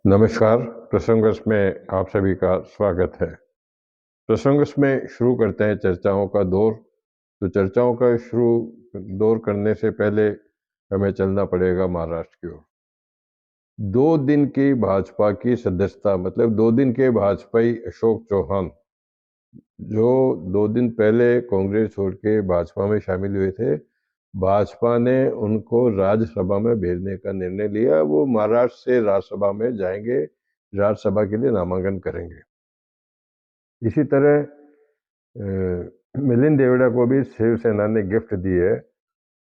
नमस्कार। प्रसंगस में आप सभी का स्वागत है। प्रसंगस में शुरू करते हैं चर्चाओं का दौर। तो चर्चाओं का शुरू दौर करने से पहले हमें चलना पड़ेगा महाराष्ट्र की ओर। 2 दिन की भाजपा की सदस्यता मतलब 2 दिन के भाजपाई अशोक चौहान, जो 2 दिन पहले कांग्रेस छोड़ के भाजपा में शामिल हुए थे, भाजपा ने उनको राज्यसभा में भेजने का निर्णय लिया। वो महाराष्ट्र से राज्यसभा में जाएंगे, राज्यसभा के लिए नामांकन करेंगे। इसी तरह मिलिंद देवड़ा को भी शिवसेना ने गिफ्ट दी है।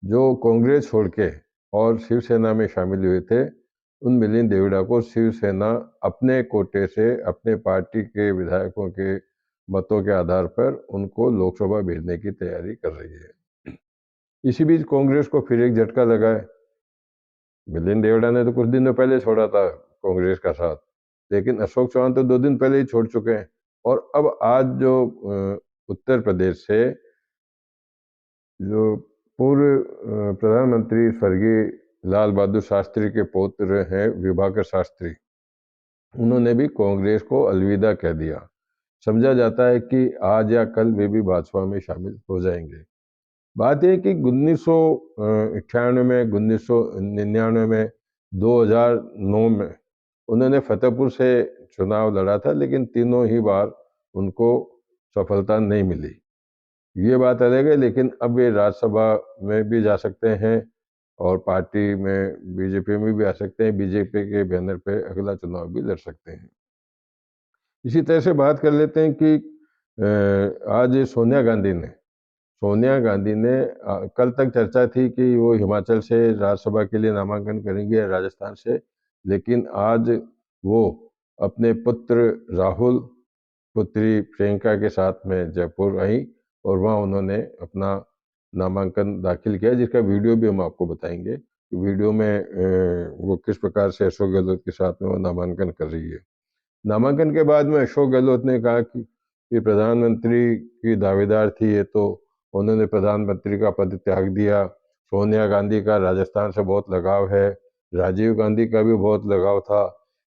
जो कांग्रेस छोड़ के और शिवसेना में शामिल हुए थे, उन मिलिंद देवड़ा को शिवसेना अपने कोटे से, अपने पार्टी के विधायकों के मतों के आधार पर उनको लोकसभा भेजने की तैयारी कर रही है। इसी बीच कांग्रेस को फिर एक झटका लगा है। मिलिंद देवड़ा ने तो कुछ दिनों पहले छोड़ा था कांग्रेस का साथ, लेकिन अशोक चौहान तो 2 दिन पहले ही छोड़ चुके हैं। और अब आज जो उत्तर प्रदेश से जो पूर्व प्रधानमंत्री स्वर्गीय लाल बहादुर शास्त्री के पौत्र हैं विभाकर शास्त्री, उन्होंने भी कांग्रेस को अलविदा कह दिया। समझा जाता है कि आज या कल वे भी भाजपा में शामिल हो जाएंगे। बात यह कि 1998 में, 1999 में, 2009 में उन्होंने फतेहपुर से चुनाव लड़ा था, लेकिन तीनों ही बार उनको सफलता नहीं मिली। ये बात अलग है, लेकिन अब वे राज्यसभा में भी जा सकते हैं और पार्टी में बीजेपी में भी आ सकते हैं। बीजेपी के बैनर पे अगला चुनाव भी लड़ सकते हैं। इसी तरह से बात कर लेते हैं कि आज सोनिया गांधी ने कल तक चर्चा थी कि वो हिमाचल से राज्यसभा के लिए नामांकन करेंगे, राजस्थान से, लेकिन आज वो अपने पुत्र राहुल, पुत्री प्रियंका के साथ में जयपुर आई और वहाँ उन्होंने अपना नामांकन दाखिल किया, जिसका वीडियो भी हम आपको बताएंगे कि वीडियो में वो किस प्रकार से अशोक गहलोत के साथ में वो नामांकन कर रही है। नामांकन के बाद में अशोक गहलोत ने कहा कि प्रधानमंत्री की दावेदार थी ये, तो उन्होंने प्रधानमंत्री का पद त्याग दिया। सोनिया गांधी का राजस्थान से बहुत लगाव है, राजीव गांधी का भी बहुत लगाव था।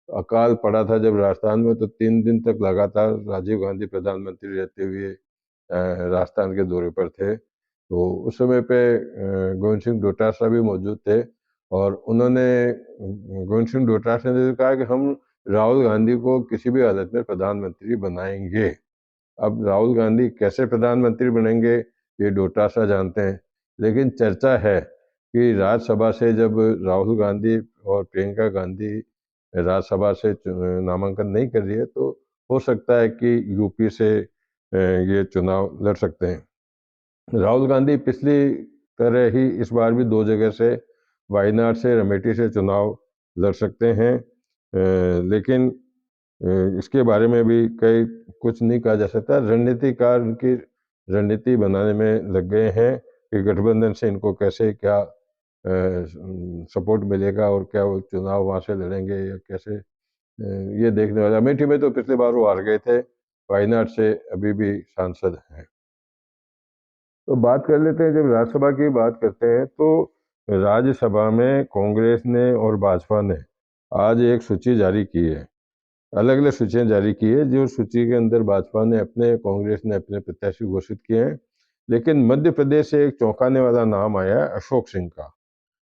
अकाल पड़ा था जब राजस्थान में, तो 3 दिन तक लगातार राजीव गांधी प्रधानमंत्री रहते हुए राजस्थान के दौरे पर थे। तो उस समय पे गोविंद सिंह डोटासरा भी मौजूद थे और उन्होंने, गोविंद सिंह डोटासरा ने कहा कि हम राहुल गांधी को किसी भी हालत में प्रधानमंत्री बनाएंगे। अब राहुल गांधी कैसे प्रधानमंत्री बनेंगे ये डोटासरा जानते हैं, लेकिन चर्चा है कि राज्यसभा से जब राहुल गांधी और प्रियंका गांधी राज्यसभा से नामांकन नहीं कर रही है, तो हो सकता है कि यूपी से ये चुनाव लड़ सकते हैं। राहुल गांधी पिछली तरह ही इस बार भी 2 जगह से, वायनाड से, रमेटी से चुनाव लड़ सकते हैं, लेकिन इसके बारे में भी कई कुछ नहीं कहा जा सकता। रणनीतिकार उनकी रणनीति बनाने में लग गए हैं कि गठबंधन से इनको कैसे क्या सपोर्ट मिलेगा और क्या वो चुनाव वहाँ से लड़ेंगे या कैसे, ये देखने वाला। अमेठी में तो पिछली बार वो हार गए थे, वायनाड से अभी भी सांसद हैं। तो बात कर लेते हैं, जब राज्यसभा की बात करते हैं तो राज्यसभा में कांग्रेस ने और भाजपा ने आज एक सूची जारी की है, अलग अलग सूचियां जारी की है। जो सूची के अंदर भाजपा ने अपने, कांग्रेस ने अपने प्रत्याशी घोषित किए हैं, लेकिन मध्य प्रदेश से एक चौंकाने वाला नाम आया है अशोक सिंह का,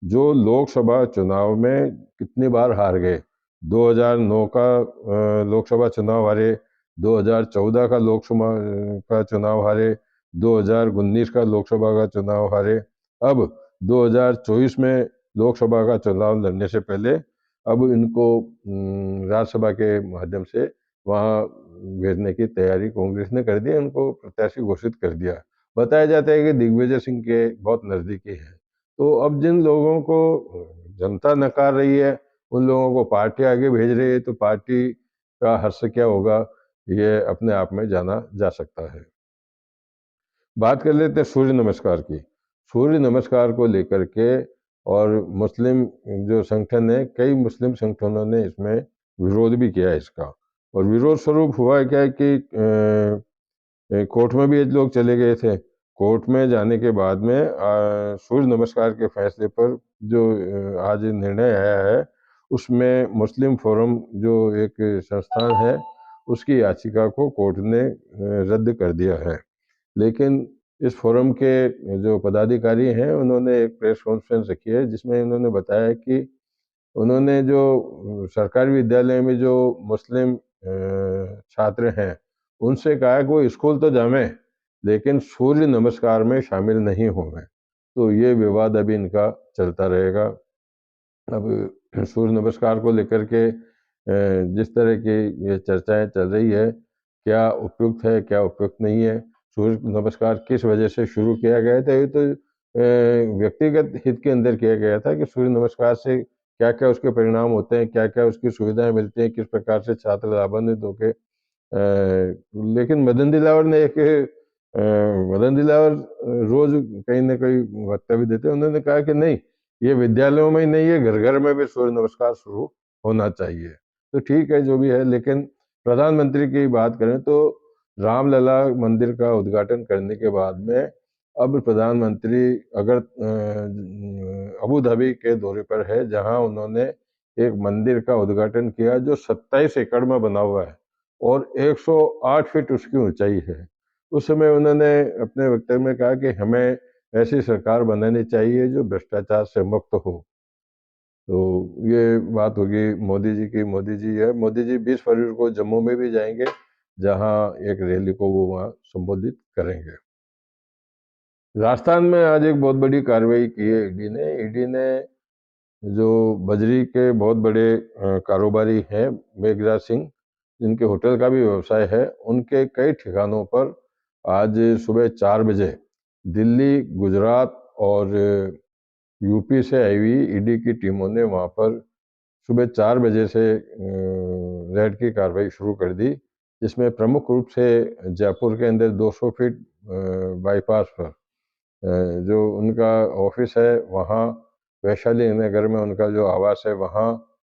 जो लोकसभा चुनाव में कितनी बार हार गए। 2009 का लोकसभा चुनाव हारे, 2014 का लोकसभा का चुनाव हारे, 2019 का लोकसभा का चुनाव हारे। अब 2024 में लोकसभा का चुनाव लड़ने से पहले अब इनको राज्यसभा के माध्यम से वहाँ भेजने की तैयारी कांग्रेस ने कर दी है, उनको प्रत्याशी घोषित कर दिया। बताया जाता है कि दिग्विजय सिंह के बहुत नज़दीकी है। तो अब जिन लोगों को जनता नकार रही है, उन लोगों को पार्टी आगे भेज रही है, तो पार्टी का हर्ष क्या होगा, ये अपने आप में जाना जा सकता है। बात कर लेते हैं सूर्य नमस्कार की। सूर्य नमस्कार को लेकर के और मुस्लिम जो संगठन है, कई मुस्लिम संगठनों ने इसमें विरोध भी किया है इसका। और विरोध स्वरूप हुआ क्या है कि कोर्ट में भी ये लोग चले गए थे। कोर्ट में जाने के बाद में सूर्य नमस्कार के फैसले पर जो आज निर्णय आया है, उसमें मुस्लिम फोरम जो एक संस्थान है उसकी याचिका को कोर्ट ने रद्द कर दिया है। लेकिन इस फोरम के जो पदाधिकारी हैं उन्होंने एक प्रेस कॉन्फ्रेंस रखी है जिसमें उन्होंने बताया कि उन्होंने जो सरकारी विद्यालय में जो मुस्लिम छात्र हैं उनसे कहा है कि वो स्कूल तो जावें लेकिन सूर्य नमस्कार में शामिल नहीं होंगे। तो ये विवाद अभी इनका चलता रहेगा। अब सूर्य नमस्कार को लेकर के जिस तरह की ये चर्चाएं चल रही है, क्या उपयुक्त है क्या उपयुक्त नहीं है, सूर्य नमस्कार किस वजह से शुरू किया गया था, ये तो व्यक्तिगत हित के अंदर किया गया था कि सूर्य नमस्कार से क्या क्या उसके परिणाम होते हैं, क्या क्या उसकी सुविधाएं मिलती हैं, किस प्रकार से छात्र लाभान्वित होकर लेकिन मदन दिलावर ने एक मदन दिलावर रोज कहीं ना कहीं वक्तव्य देते हैं। उन्होंने कहा कि नहीं, ये विद्यालयों में ही नहीं है, घर घर में भी सूर्य नमस्कार शुरू होना चाहिए। तो ठीक है जो भी है, लेकिन प्रधानमंत्री की बात करें तो रामलला मंदिर का उद्घाटन करने के बाद में अब प्रधानमंत्री अगर अबू धाबी के दौरे पर है जहां उन्होंने एक मंदिर का उद्घाटन किया जो 27 एकड़ में बना हुआ है और 108 फीट उसकी ऊंचाई है। उस समय उन्होंने अपने वक्तव्य में कहा कि हमें ऐसी सरकार बनानी चाहिए जो भ्रष्टाचार से मुक्त हो। तो ये बात होगी मोदी जी की। मोदी जी 20 फरवरी को जम्मू में भी जाएंगे जहां एक रैली को वो वहां संबोधित करेंगे। राजस्थान में आज एक बहुत बड़ी कार्रवाई की है ईडी ने जो बजरी के बहुत बड़े कारोबारी हैं मेघराज सिंह, जिनके होटल का भी व्यवसाय है, उनके कई ठिकानों पर आज सुबह 4 बजे दिल्ली, गुजरात और यूपी से आई हुई ईडी की टीमों ने वहां पर सुबह 4 बजे से रेड की कार्रवाई शुरू कर दी, जिसमें प्रमुख रूप से जयपुर के अंदर 200 फीट बाईपास पर जो उनका ऑफिस है वहाँ, वैशाली नगर में उनका जो आवास है वहाँ,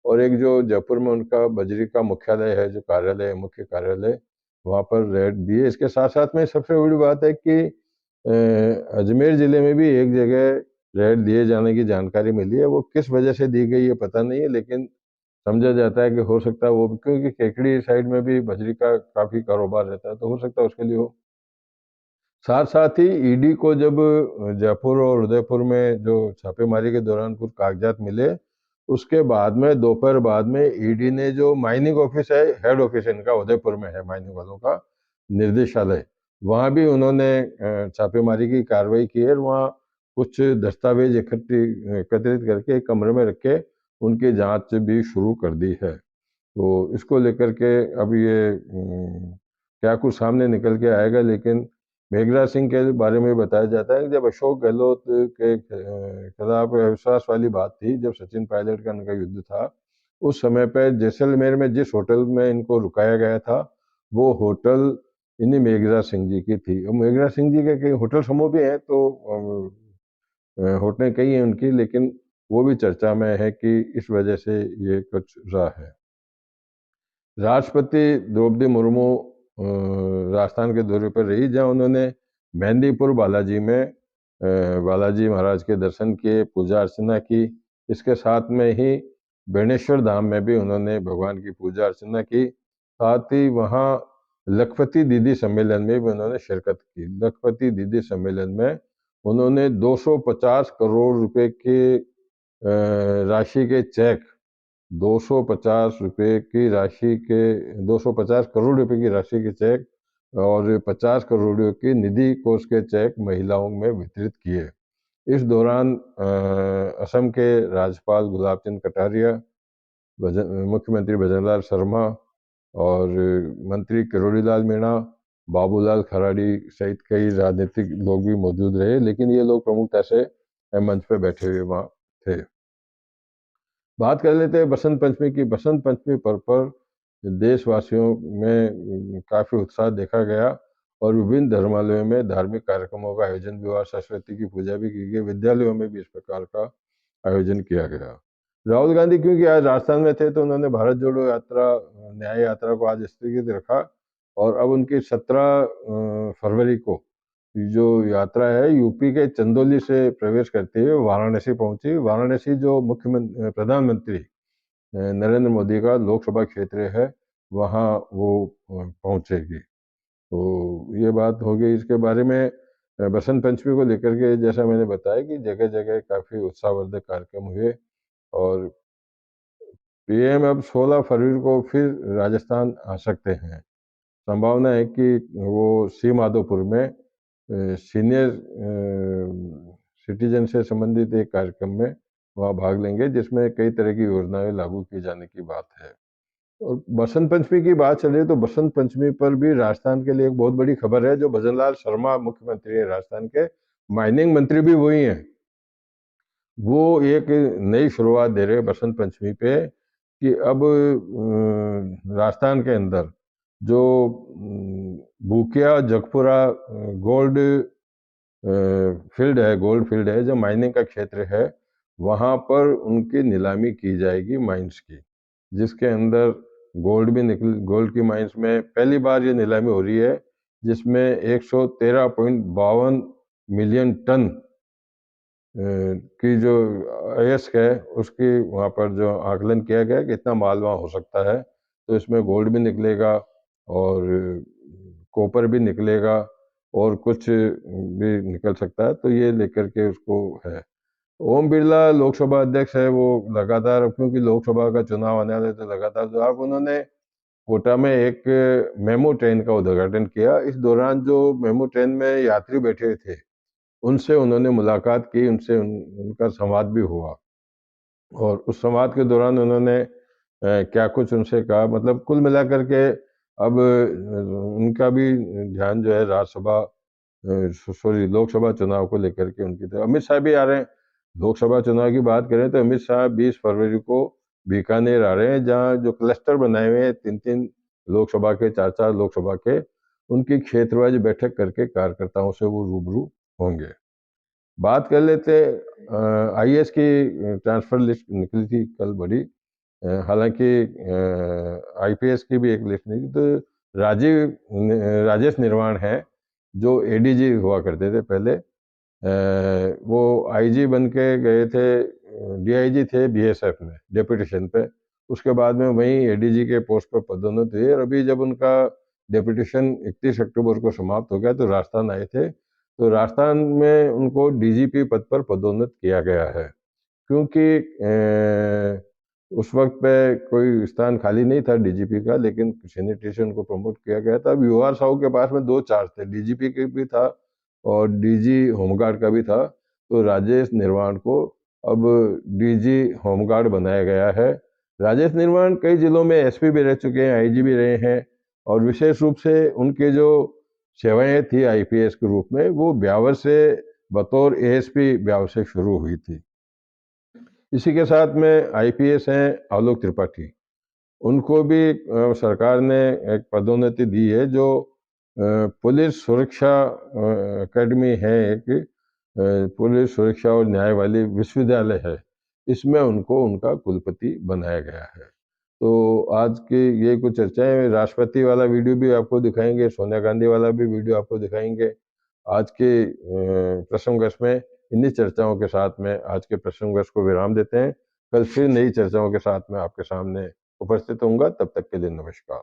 और एक जो जयपुर में उनका बजरी का मुख्यालय है, जो कार्यालय है, मुख्य कार्यालय, वहाँ पर रेड दिए। इसके साथ साथ में सबसे बड़ी बात है कि अजमेर जिले में भी एक जगह रेड दिए जाने की जानकारी मिली है। वो किस वजह से दी गई है पता नहीं है, लेकिन समझा जाता है कि हो सकता है वो, क्योंकि केकड़ी साइड में भी बजरी का काफी कारोबार रहता है, तो हो सकता है उसके लिए हो। साथ साथ ही ईडी को जब जयपुर और उदयपुर में जो छापेमारी के दौरान कुछ कागजात मिले, उसके बाद में दोपहर बाद में ईडी ने जो माइनिंग ऑफिस है, हेड ऑफिस इनका उदयपुर में है, माइनिंग वालों का निर्देशालय, वहां भी उन्होंने छापेमारी की कार्रवाई की है। वहाँ कुछ दस्तावेज एकत्रित करके एक कमरे में रख के उनकी जांच भी शुरू कर दी है। तो इसको लेकर के अब ये क्या कुछ सामने निकल के आएगा, लेकिन मेघराज सिंह के बारे में बताया जाता है कि जब अशोक गहलोत के खिलाफ अविश्वास वाली बात थी, जब सचिन पायलट का इनका युद्ध था, उस समय पे जैसलमेर में जिस होटल में इनको रुकाया गया था, वो होटल इन्हीं मेघराज सिंह जी की थी। और मेघराज सिंह जी के कई होटल समूह भी हैं, तो होटलें कई हैं उनकी, लेकिन वो भी चर्चा में है कि इस वजह से ये कुछ रहा है। राष्ट्रपति द्रौपदी मुर्मू राजस्थान के दौरे पर रही, जहां उन्होंने मेहंदीपुर बालाजी में बालाजी महाराज के दर्शन किए, पूजा अर्चना की। इसके साथ में ही बेणेश्वर धाम में भी उन्होंने भगवान की पूजा अर्चना की। साथ ही वहाँ लखपति दीदी सम्मेलन में भी उन्होंने शिरकत की। लखपति दीदी सम्मेलन में उन्होंने 250 करोड़ रुपए के राशि के चेक, 250 रुपए की राशि के 250 करोड़ रुपए की राशि के चेक और 50 करोड़ रुपए की निधि कोष के चेक महिलाओं में वितरित किए। इस दौरान असम के राज्यपाल गुलाब चंद कटारिया, मुख्यमंत्री भजनलाल शर्मा और मंत्री किरोड़ी लाल मीणा, बाबूलाल खराड़ी सहित कई राजनीतिक लोग भी मौजूद रहे, लेकिन ये लोग प्रमुखता से मंच पे बैठे हुए वहाँ थे। बात कर लेते हैं बसंत पंचमी की। बसंत पंचमी पर्व पर देशवासियों में काफी उत्साह देखा गया और विभिन्न धर्मालयों में धार्मिक कार्यक्रमों का आयोजन भी हुआ, सरस्वती की पूजा भी की गई, विद्यालयों में भी इस प्रकार का आयोजन किया गया। राहुल गांधी क्योंकि आज राजस्थान में थे, तो उन्होंने भारत जोड़ो यात्रा, न्याय यात्रा को आज स्थगित रखा और अब उनकी 17 फरवरी को जो यात्रा है यूपी के चंदौली से प्रवेश करते हुए वाराणसी पहुंची। वाराणसी जो प्रधानमंत्री नरेंद्र मोदी का लोकसभा क्षेत्र है, वहाँ वो पहुंचेगी। तो ये बात हो गई इसके बारे में। बसंत पंचमी को लेकर के जैसा मैंने बताया कि जगह जगह काफ़ी उत्साहवर्धक कार्यक्रम हुए, और पीएम अब 16 फरवरी को फिर राजस्थान आ सकते हैं। संभावना है कि वो सी माधोपुर में सीनियर सिटीजन से संबंधित एक कार्यक्रम में वहाँ भाग लेंगे, जिसमें कई तरह की योजनाएं लागू की जाने की बात है। और बसंत पंचमी की बात चले तो बसंत पंचमी पर भी राजस्थान के लिए एक बहुत बड़ी खबर है। जो भजनलाल शर्मा मुख्यमंत्री है राजस्थान के, माइनिंग मंत्री भी वही हैं, वो एक नई शुरुआत दे रहे हैं बसंत पंचमी पे कि अब राजस्थान के अंदर जो भूकिया जगपुरा गोल्ड फील्ड है, गोल्ड फील्ड है, जो माइनिंग का क्षेत्र है, वहाँ पर उनकी नीलामी की जाएगी माइंस की, जिसके अंदर गोल्ड की माइंस में पहली बार ये नीलामी हो रही है, जिसमें 113.52 मिलियन टन की जो अयस्क है, उसकी वहाँ पर जो आकलन किया गया कि इतना माल वहाँ हो सकता है। तो इसमें गोल्ड भी निकलेगा और कॉपर भी निकलेगा और कुछ भी निकल सकता है, तो ये लेकर के उसको है। ओम बिरला लोकसभा अध्यक्ष है, वो लगातार, क्योंकि लोकसभा का चुनाव आने वाला है, तो लगातार जो आप उन्होंने कोटा में एक मेमो ट्रेन का उद्घाटन किया। इस दौरान जो मेमो ट्रेन में यात्री बैठे हुए थे, उनसे उन्होंने मुलाकात की, उनका संवाद भी हुआ, और उस संवाद के दौरान उन्होंने क्या कुछ उनसे कहा, मतलब कुल मिलाकर के अब उनका भी ध्यान जो है राज्यसभा सॉरी लोकसभा चुनाव को लेकर के उनकी तरफ। अमित शाह भी आ रहे हैं। लोकसभा चुनाव की बात करें तो अमित शाह 20 फरवरी को बीकानेर आ रहे हैं, जहाँ जो क्लस्टर बनाए हुए हैं 3-3 लोकसभा के, 4-4 लोकसभा के, उनकी क्षेत्रवाइज बैठक करके कार्यकर्ताओं से वो रूबरू होंगे। बात कर लेते आईएएस की ट्रांसफर लिस्ट निकली थी कल बड़ी, हालांकि आईपीएस की भी एक लिस्ट निकली। तो राजेश निर्वाण है, जो एडीजी हुआ करते थे पहले, वो आईजी बन के गए थे, डीआईजी थे बीएसएफ में डेपुटेशन पे। उसके बाद में वहीं एडीजी के पोस्ट पर पदोन्नत हुए, और अभी जब उनका डेपुटेशन 31 अक्टूबर को समाप्त हो गया तो राजस्थान आए थे। तो राजस्थान में उनको डीजीपी पद पर पदोन्नत किया गया है, क्योंकि उस वक्त पे कोई स्थान खाली नहीं था डीजीपी का, लेकिन सैनिटेशन को प्रमोट किया गया था। अब यूआर साहू के पास में 2 चार्ज थे, डीजीपी के भी था और डीजी होमगार्ड का भी था। तो राजेश निर्वाण को अब डीजी होमगार्ड बनाया गया है। राजेश निर्वाण कई जिलों में एसपी भी रह चुके हैं, आईजी भी रहे हैं, और विशेष रूप से उनके जो सेवाएं थी आईपीएस के रूप में, वो ब्यावर से बतौर एएसपी ब्यावर से शुरू हुई थी। इसी के साथ में आईपीएस हैं आलोक त्रिपाठी, उनको भी सरकार ने एक पदोन्नति दी है। जो पुलिस सुरक्षा एकेडमी है, एक पुलिस सुरक्षा और न्याय वाली विश्वविद्यालय है, इसमें उनको उनका कुलपति बनाया गया है। तो आज की ये कुछ चर्चाएं, राष्ट्रपति वाला वीडियो भी आपको दिखाएंगे, सोनिया गांधी वाला भी वीडियो आपको दिखाएंगे। आज के प्रसंगर्श में इन्हीं चर्चाओं के साथ में आज के प्रसंगर्श को विराम देते हैं। कल फिर नई चर्चाओं के साथ में आपके सामने उपस्थित होऊंगा। तब तक के लिए नमस्कार।